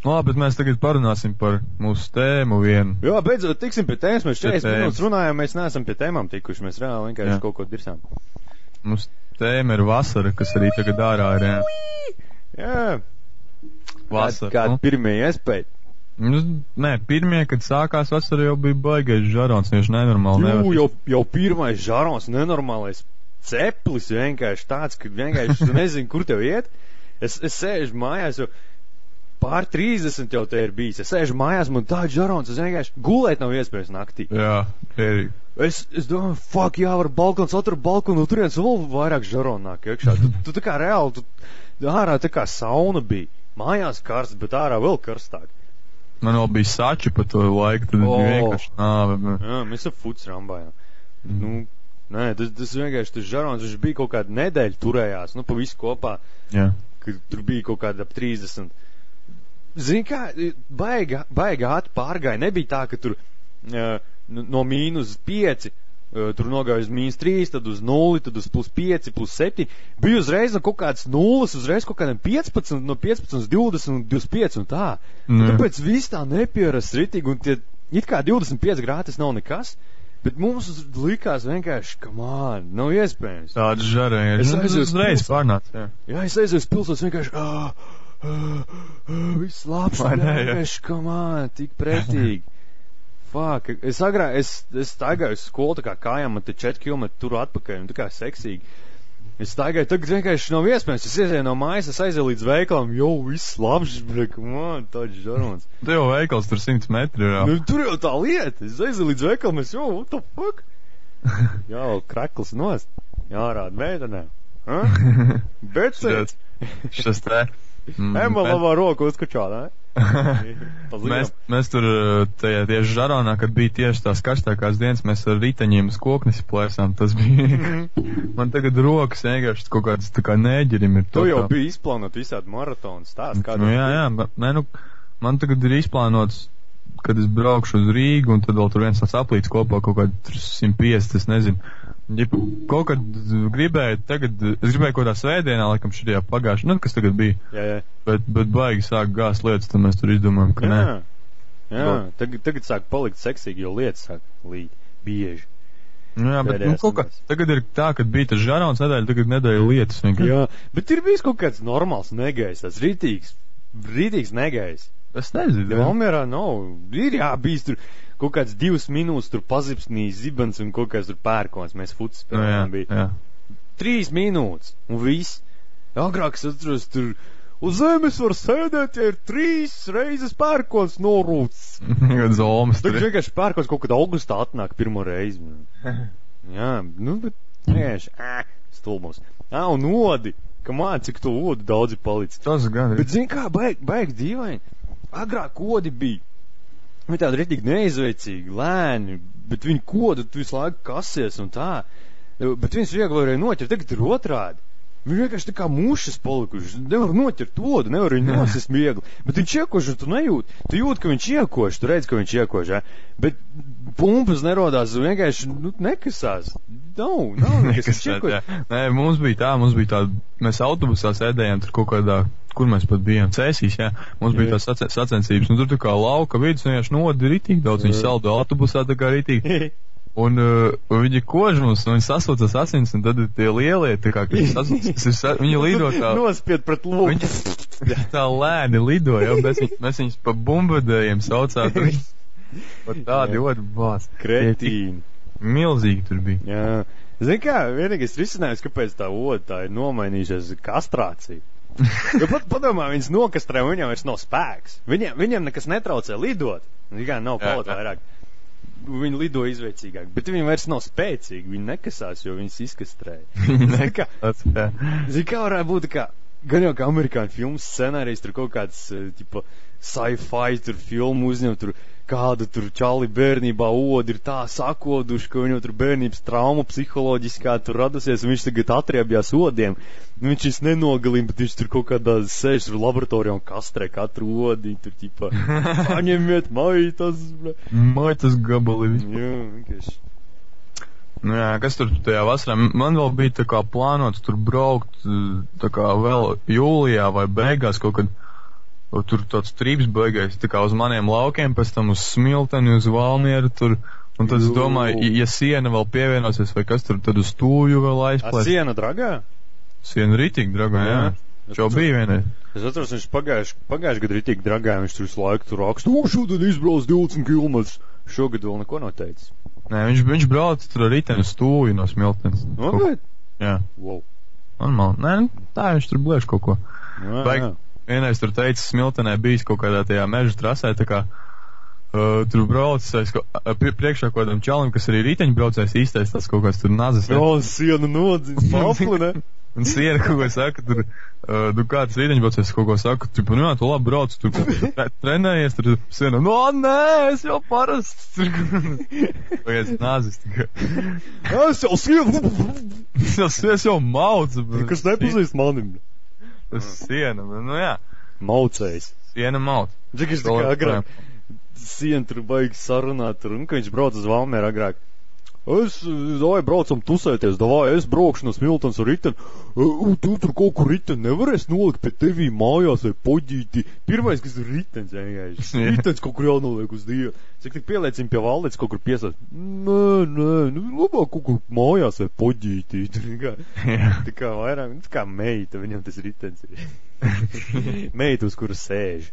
Labi, bet mēs tagad parunāsim par mūsu tēmu vienu. Jā, beidzot, tiksim pie tēmas. Mēs 40 minūtes runājam, mēs neesam pie tēmām tikuši. Mēs reāli vienkārši kaut ko dirsām. Mūsu tēma ir vasara, kas arī tagad ārā ir. Jā. Vasara. Kādi pirmie iespēja? Nē, pirmie, kad sākās vasara, jau bija baigais žarons, viņš nenormāli. Jau pirmais žarons, nenormālais ceplis vienkārši tāds, ka vienkārši nezinu, kur tev iet. Es sēžu mājās, jo pār 30 jau te ir bijis. Es sēžu mājās, man tāds žarons, es vienkārši gulēt nav iespējas naktī. Jā, arī. Es domāju, jāvar balkons, otru balkonu, turienes vēl vairāk žaronu nāk iekšā. Tu tā kā reāli, ārā tā kā sauna bija. Mājās karsts, bet ārā vēl karstāk. Man vēl bija sači pa to laiku, tad vienkārši nāve. Jā, mēs ar futs rambājām. Nē, tas vienkārši, tas žarons, viņš bija kaut kādu nedēļu turējās, pa visu kopā. Jā. Kad tur bija kaut kāda ap 30. Zini kā, baigi ātri pārgāja. Nebija tā, ka tur no -5, tur nogāja uz -3, tad uz 0, tad uz +5, +7. Bija uzreiz no kaut kādas 0, uzreiz kaut kādiem 15, no 15 uz 20, 25 un tā. Tāpēc viss tā nepierast ritīgi, un tie, it kā 25 grādi tas nav nekas, bet mums likās vienkārši, nav iespējams. Tāds žarēji, uzreiz pārnāc, jā. Jā, es aizēju uz pilsētas vienkārši, viss labs, vienkārši, tik pretīgi. Fuck, es staigāju uz skolu tā kā kājām, man te 4 km tur atpakaļ, un tā kā seksīgi. Es staigāju, tagad vienkārši nav iespējams, es iezēju no mājas, es aizēju līdz veikalam, viss labs, tāds žarons. Tu jau veikals tur 100 metri, jā. Tur jau tā lieta, es aizēju līdz veikalam, what the fuck? Jā, krekls nost, jārāda meitenēm. Bet šas te. Ema labā roku uzkačā, ne? Mēs tur tieši žaronā, kad bija tieši tās karstākās dienas, mēs ar riteņiem uz koknes plēsām. Tas bija. Man tagad rokas vienkārši kaut kāds tā kā nēģerim ir. Tu jau biji izplānot visādi maratonu stāst. Jā. Man tagad ir izplānots, kad es braukšu uz Rīgu, un tad vēl tur viens tāds aplīts kopā kaut kādi 150, es nezinu. Ja kaut kad gribēju tagad, es gribēju kaut kādā svētdienā, laikam šajā pagājušajā, kas tagad bija. Jā. Bet baigi sāk gāzt lietas, tad mēs tur izdomājam, ka nē. Jā, tagad sāk palikt seksīgi, jo lietas sāk līt bieži. Jā, bet tagad ir tā, kad bija tas žarons nedēļa, tagad nedēļa lietas vienkārši. Jā, bet ir bijis kaut kāds normāls negais, tāds rītīgs negais. Es nezinu. Valmierā nav. Ir bijis tur kaut kāds 2 minūtes tur pazipsnīja zibens un kaut kāds tur pērkons. Mēs futs spēlējām bija. 3 minūtes un viss. Agrāk es atceros tur uz zemes var sēdēt, ja ir 3 reizes pērkons norūts. Tagad vienkārši pērkons kaut kad augustā atnāk pirmo reizi. Jā, bet vienkārši stulbums. Un odi. Cik to odu daudz ir palicis. Tas gan ir. Bet zini kā, baigi dīvaini. Agrāk kodi bija. Viņi tādi ritīgi neizveicīgi, lēni, bet viņi kodu tu visu laiku kasies un tā. Bet viņas viegli varēja noķert, tagad ir otrādi. Viņi vienkārši tā kā mušas palikuši. Nevar noķert odu, nevar viņu nosist viegli. Bet viņš iekož un tu nejūt. Tu jūt, ka viņš iekož, tu redz, ka viņš iekož, ja? Bet pumpas nerodās, vienkārši nekasās. Nav nekas iekož. Nē, mums bija tā, mēs autobusā sēdējām tur kaut kādā, kur mēs pat bijām, Cēsīs, jā. Mums bija tās sacensības, un tur tā kā lauka vidus, vienkārši nodi ritīgi daudz, viņi saldo autobusā tā kā ritīgi. Un viņi kož mums, un viņi sasūcas asins, un tad tie lielie, tā kā, viņi lido tā... Nospied pret lūku. Viņi tā lēni lido, jau, mēs viņus pa bumbardējiem saucāt. Pat tādi otru bāc. Kretīni. Milzīgi tur bija. Jā. Zini kā, vienīgais risinājums, kāpēc tā oda tā ir nomainījušies kastrācija. Jo padomā, viņas nokastrē, un viņam vairs nav spēks. Viņam nekas netraucē lidot. Tikai nav palika vairāk. Viņi lido izveicīgāk, bet viņi vairs nav spēcīgi, viņi nekasās, jo viņas izkastrēja. Zini kā varētu būt, gan jau kā amerikāņu filmas scenārijs, tur kaut kāds, sci-fi, tur filmu uzņem, tur kādu tur čali bērnībā odi ir tā sakoduši, ka viņam tur bērnības trauma psiholoģiskā tur radusies, un viņš tagad atriebjās odiem. Viņš nenogalina, bet viņš tur kaut kādā sēž tur laboratorijā un kastrē katru odi, tur paņemiet maitas gabali. Jā, vienkārši. Nu jā, kas tur tajā vasarā? Man vēl bija tā kā plānots tur braukt tā kā vēl jūlijā vai beigās kaut kad. tur tāds trīps baigais, tā kā uz maniem laukiem, pēc tam uz Smilteni, uz Valmieru tur. Un tad es domāju, ja siena vēl pievienosies, vai kas tur, tad uz Tūju vēl aizplēs. Siena dragā? Siena ritīgi dragā, jā. Šo bija vienreiz. Es atceros, viņš pagājuši gadu ritīgi dragā, viņš tur visu laiku tur raksta, šodien izbrauc 20 km. Šogad vēl neko nav teicis. Nē, viņš brauc tur ar riteni uz Tūju no Smiltenes. Nopietni? Jā. Wow. Normāli. Nē, tā viņš tur blēš kaut ko. Jā. Vienreiz tur teica, Smiltenē bijis kaut kādā tajā meža trasē, tā kā tur braucis priekšā kaut kādam čalim, kas arī riteņu braucējs īstais, tas kaut kāds tur nazis. Jā, siena nodzins, mapli, ne? Un siena kaut ko saka, tur kāds riteņu braucējs kaut ko saka, tu labi brauc, tur trenējies, tur siena, nē, es jau parasts. Pagaids nazis tikai. Es jau sienu. Es jau maucu. Kas nepazīst manim? Tas siena, jā. Maucējs. Siena mauc. Džekis tā kā agrāk. Siena tur baigi sarunāt tur, un ka viņš brauc uz Valmieru agrāk. Davai braucam tusēties, es braukšu no Smiltenes ar riteni. Tu tur kaut kur riteni nevarēs nolikt pie tevī mājās vai poģīti. Pirmais, kas ir ritens, ritens kaut kur jānoliek uz Dievu. Cik tik pieliecim pie Valdets kaut kur piesāt. Nē, labāk kaut kur mājās vai poģīti. Tā kā vairāk, tā kā meita, viņam tas ritens ir. Meita, uz kuru sēž.